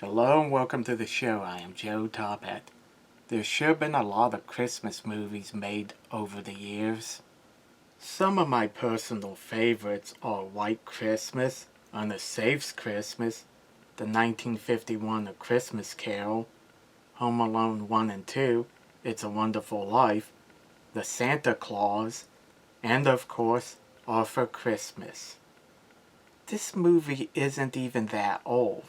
Hello and welcome to the show. I am Joe Tophat. There's sure been a lot of Christmas movies made over the years. Some of my personal favorites are White Christmas, On a Safe Christmas, the 1951 A Christmas Carol, Home Alone 1 and 2, It's a Wonderful Life, The Santa Claus, and of course, Arthur Christmas. This movie isn't even that old,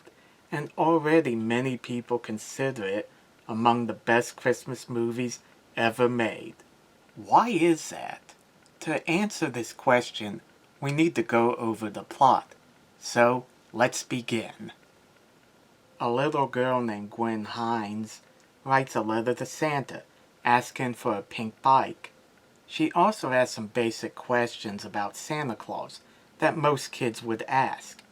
and already many people consider it among the best Christmas movies ever made. Why is that? To answer this question, we need to go over the plot. So, let's begin. A little girl named Gwen Hines writes a letter to Santa asking for a pink bike. She also has some basic questions about Santa Claus that most kids would ask,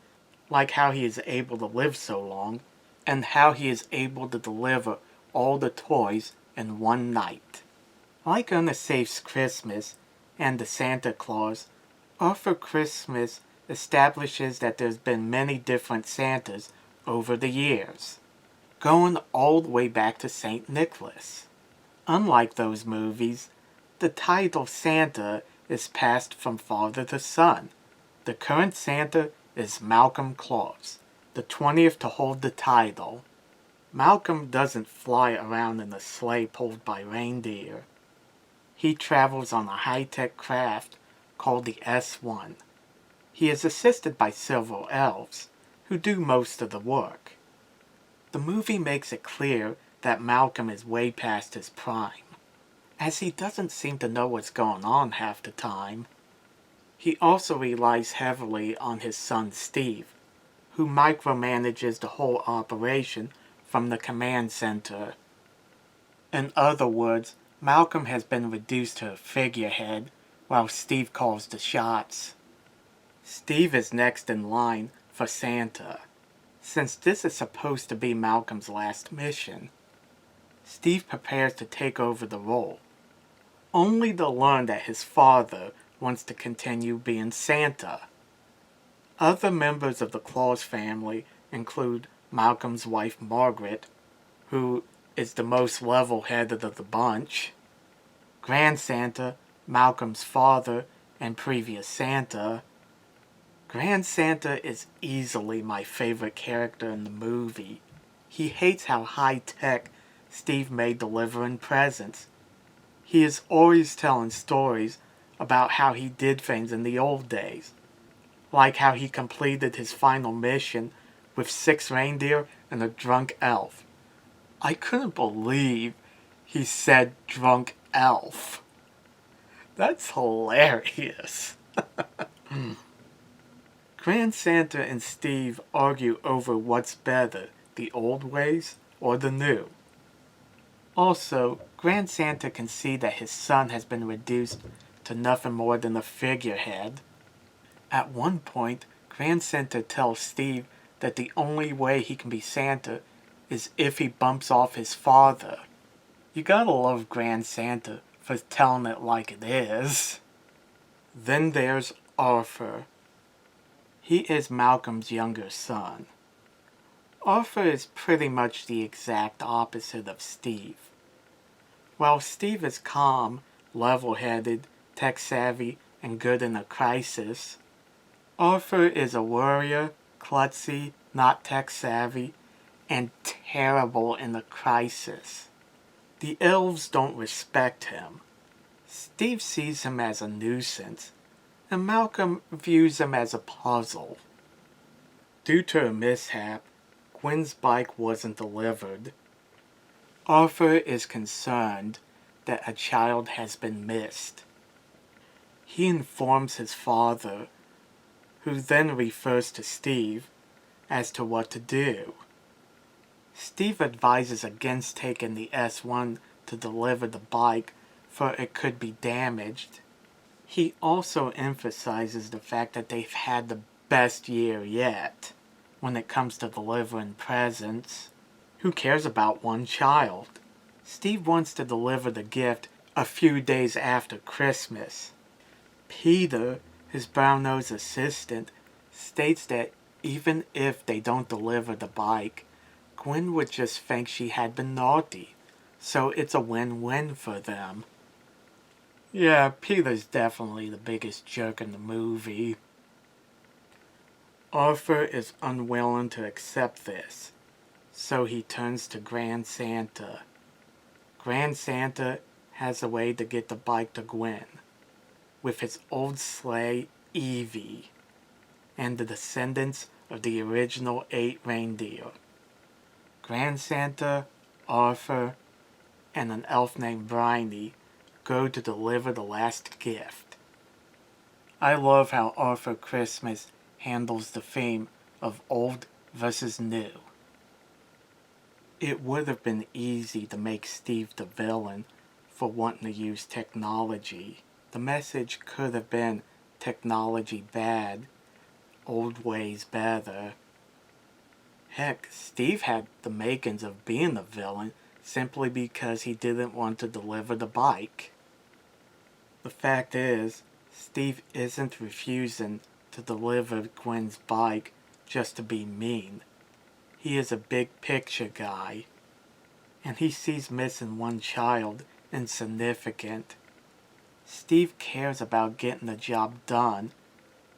like how he is able to live so long, and how he is able to deliver all the toys in one night. Like On a Safe Christmas and the Santa Claus, Arthur Christmas establishes that there's been many different Santas over the years, going all the way back to St. Nicholas. Unlike those movies, the title Santa is passed from father to son. The current Santa is Malcolm Claus, the 20th to hold the title. Malcolm doesn't fly around in a sleigh pulled by reindeer. He travels on a high-tech craft called the S1. He is assisted by several elves, who do most of the work. The movie makes it clear that Malcolm is way past his prime, as he doesn't seem to know what's going on half the time. He also relies heavily on his son Steve, who micromanages the whole operation from the command center. In other words, Malcolm has been reduced to a figurehead, while Steve calls the shots. Steve is next in line for Santa, since this is supposed to be Malcolm's last mission. Steve prepares to take over the role, only to learn that his father wants to continue being Santa. Other members of the Claus family include Malcolm's wife Margaret, who is the most level-headed of the bunch, Grand Santa, Malcolm's father and previous Santa. Grand Santa is easily my favorite character in the movie. He hates how high-tech Steve made delivering presents. He is always telling stories about how he did things in the old days, like how he completed his final mission with 6 reindeer and a drunk elf. I couldn't believe he said drunk elf. That's hilarious. Grand Santa and Steve argue over what's better, the old ways or the new. Also, Grand Santa can see that his son has been reduced to nothing more than a figurehead. At one point, Grand Santa tells Steve that the only way he can be Santa is if he bumps off his father. You gotta love Grand Santa for telling it like it is. Then there's Arthur. He is Malcolm's younger son. Arthur is pretty much the exact opposite of Steve. While Steve is calm, level-headed, tech-savvy, and good in a crisis, Arthur is a worrier, klutzy, not tech-savvy, and terrible in a crisis. The elves don't respect him. Steve sees him as a nuisance, and Malcolm views him as a puzzle. Due to a mishap, Gwen's bike wasn't delivered. Arthur is concerned that a child has been missed. He informs his father, who then refers to Steve, as to what to do. Steve advises against taking the S1 to deliver the bike, for it could be damaged. He also emphasizes the fact that they've had the best year yet when it comes to delivering presents. Who cares about one child? Steve wants to deliver the gift a few days after Christmas. Peter, his brown-nosed assistant, states that even if they don't deliver the bike, Gwen would just think she had been naughty, so it's a win-win for them. Yeah, Peter's definitely the biggest jerk in the movie. Arthur is unwilling to accept this, so he turns to Grand Santa. Grand Santa has a way to get the bike to Gwen, with his old sleigh, Evie, and the descendants of the original 8 reindeer. Grand Santa, Arthur, and an elf named Bryony go to deliver the last gift. I love how Arthur Christmas handles the theme of old versus new. It would have been easy to make Steve the villain for wanting to use technology. The message could have been technology bad, old ways better. Heck, Steve had the makings of being the villain simply because he didn't want to deliver the bike. The fact is, Steve isn't refusing to deliver Gwen's bike just to be mean. He is a big picture guy, and he sees missing one child insignificant. Steve cares about getting the job done,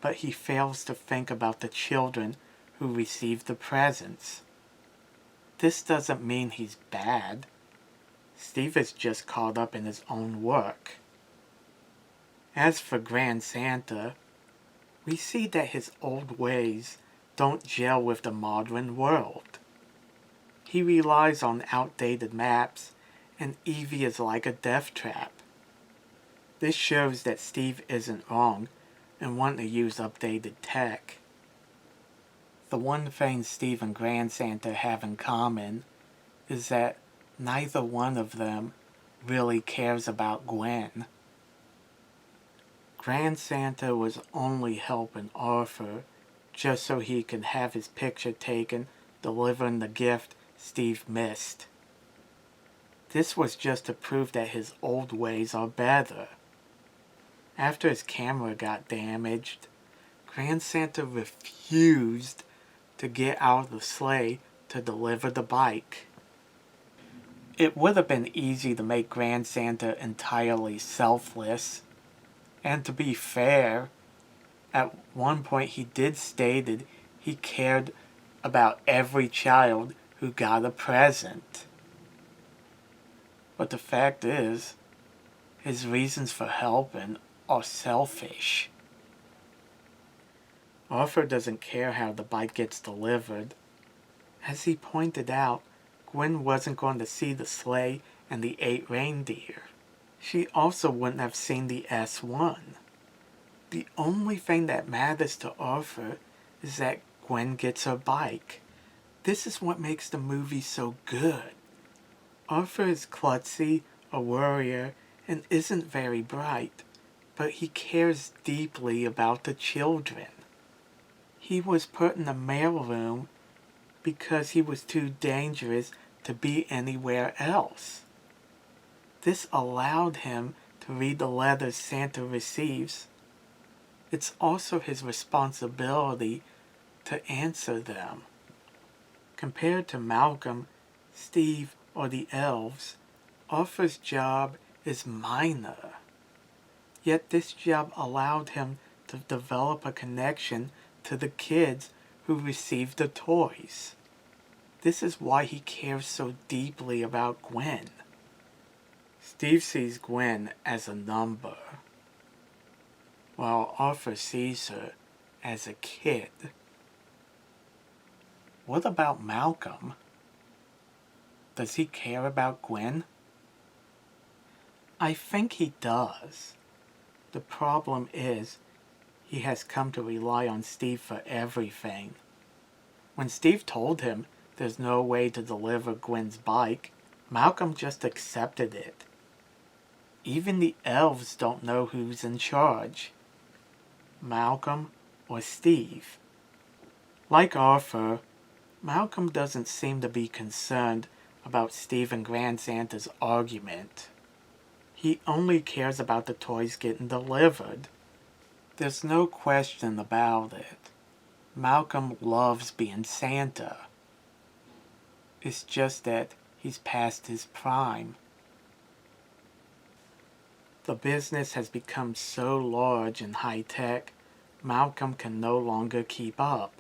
but he fails to think about the children who received the presents. This doesn't mean he's bad. Steve is just caught up in his own work. As for Grand Santa, we see that his old ways don't gel with the modern world. He relies on outdated maps, and Evie is like a death trap. This shows that Steve isn't wrong and wanting to use updated tech. The one thing Steve and Grand Santa have in common is that neither one of them really cares about Gwen. Grand Santa was only helping Arthur just so he could have his picture taken delivering the gift Steve missed. This was just to prove that his old ways are better. After his camera got damaged, Grand Santa refused to get out of the sleigh to deliver the bike. It would have been easy to make Grand Santa entirely selfless. And to be fair, at one point he did stated he cared about every child who got a present. But the fact is, his reasons for helping are selfish. Arthur doesn't care how the bike gets delivered. As he pointed out, Gwen wasn't going to see the sleigh and the 8 reindeer. She also wouldn't have seen the S1. The only thing that matters to Arthur is that Gwen gets her bike. This is what makes the movie so good. Arthur is klutzy, a worrier, and isn't very bright, but he cares deeply about the children. He was put in the mailroom because he was too dangerous to be anywhere else. This allowed him to read the letters Santa receives. It's also his responsibility to answer them. Compared to Malcolm, Steve, or the elves, Arthur's job is minor. Yet this job allowed him to develop a connection to the kids who received the toys. This is why he cares so deeply about Gwen. Steve sees Gwen as a number, while Arthur sees her as a kid. What about Malcolm? Does he care about Gwen? I think he does. The problem is, he has come to rely on Steve for everything. When Steve told him there's no way to deliver Gwen's bike, Malcolm just accepted it. Even the elves don't know who's in charge, Malcolm or Steve. Like Arthur, Malcolm doesn't seem to be concerned about Steve and Grand Santa's argument. He only cares about the toys getting delivered. There's no question about it. Malcolm loves being Santa. It's just that he's past his prime. The business has become so large and high-tech, Malcolm can no longer keep up.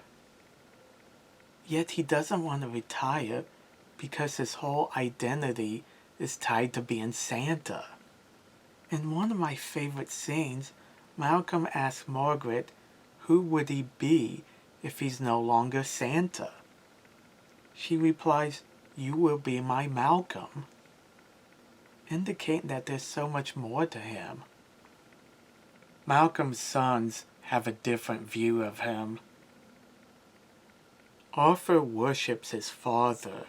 Yet he doesn't want to retire because his whole identity is tied to being Santa. In one of my favorite scenes, Malcolm asks Margaret who would he be if he's no longer Santa. She replies, "You will be my Malcolm," indicating that there's so much more to him. Malcolm's sons have a different view of him. Arthur worships his father,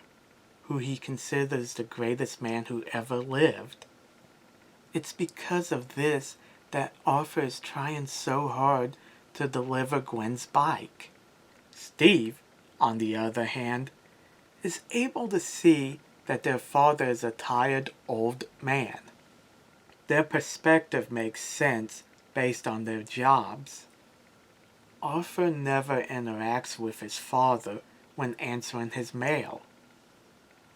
who he considers the greatest man who ever lived. It's because of this that Arthur is trying so hard to deliver Gwen's bike. Steve, on the other hand, is able to see that their father is a tired old man. Their perspective makes sense based on their jobs. Arthur never interacts with his father when answering his mail,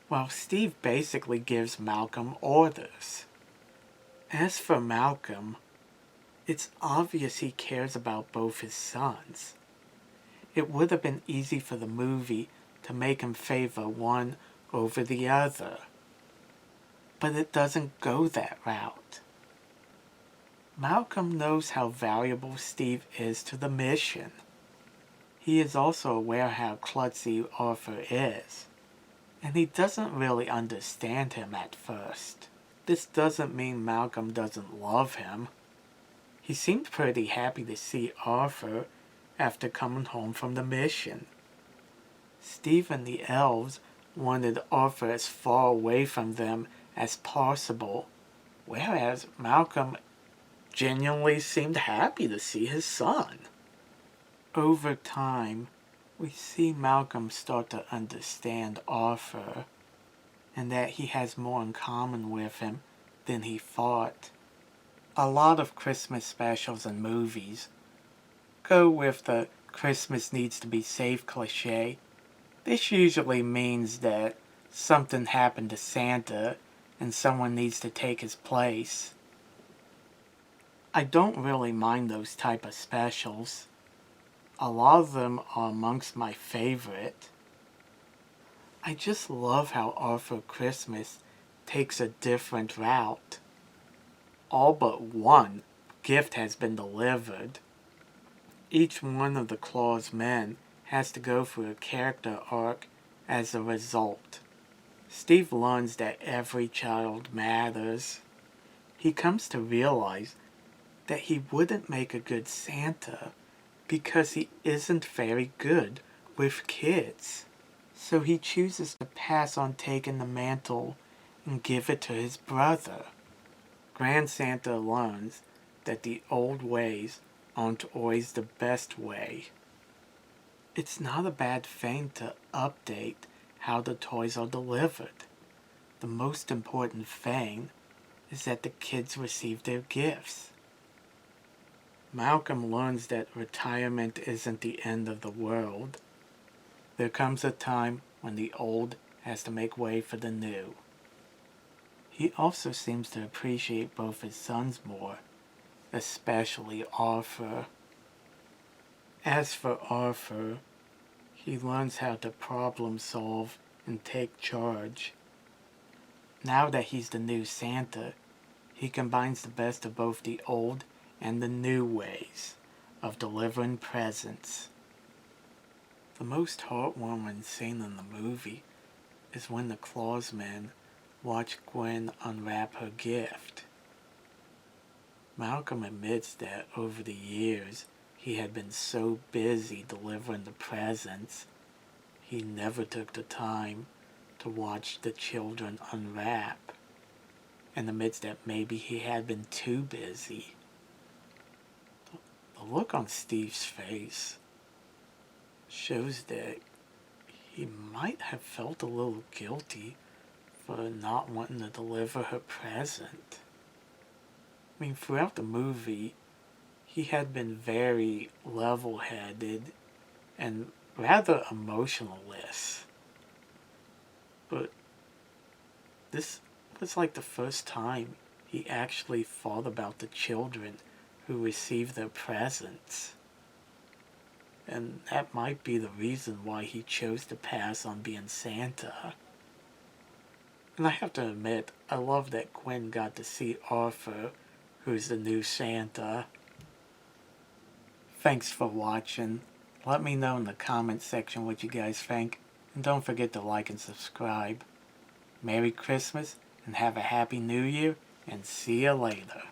while Steve basically gives Malcolm orders. As for Malcolm, it's obvious he cares about both his sons. It would have been easy for the movie to make him favor one over the other, but it doesn't go that route. Malcolm knows how valuable Steve is to the mission. He is also aware how klutzy Arthur is, and he doesn't really understand him at first. This doesn't mean Malcolm doesn't love him. He seemed pretty happy to see Arthur after coming home from the mission. Steve and the elves wanted Arthur as far away from them as possible, whereas Malcolm genuinely seemed happy to see his son. Over time, we see Malcolm start to understand Arthur, and that he has more in common with him than he thought. A lot of Christmas specials and movies go with the Christmas needs to be safe cliché. This usually means that something happened to Santa and someone needs to take his place. I don't really mind those type of specials. A lot of them are amongst my favorite. I just love how Arthur Christmas takes a different route. All but one gift has been delivered. Each one of the Claus men has to go through a character arc as a result. Steve learns that every child matters. He comes to realize that he wouldn't make a good Santa because he isn't very good with kids. So he chooses to pass on taking the mantle and give it to his brother. Grand Santa learns that the old ways aren't always the best way. It's not a bad thing to update how the toys are delivered. The most important thing is that the kids receive their gifts. Malcolm learns that retirement isn't the end of the world. There comes a time when the old has to make way for the new. He also seems to appreciate both his sons more, especially Arthur. As for Arthur, he learns how to problem solve and take charge. Now that he's the new Santa, he combines the best of both the old and the new ways of delivering presents. The most heartwarming scene in the movie is when the Claus men watch Gwen unwrap her gift. Malcolm admits that over the years he had been so busy delivering the presents, he never took the time to watch the children unwrap, and admits that maybe he had been too busy. The look on Steve's face shows that he might have felt a little guilty for not wanting to deliver her present. I mean, throughout the movie, he had been very level-headed and rather emotionless. But this was like the first time he actually thought about the children who received their presents. And that might be the reason why he chose to pass on being Santa. And I have to admit, I love that Gwen got to see Arthur, who's the new Santa. Thanks for watching. Let me know in the comment section what you guys think. And don't forget to like and subscribe. Merry Christmas and have a Happy New Year, and see you later.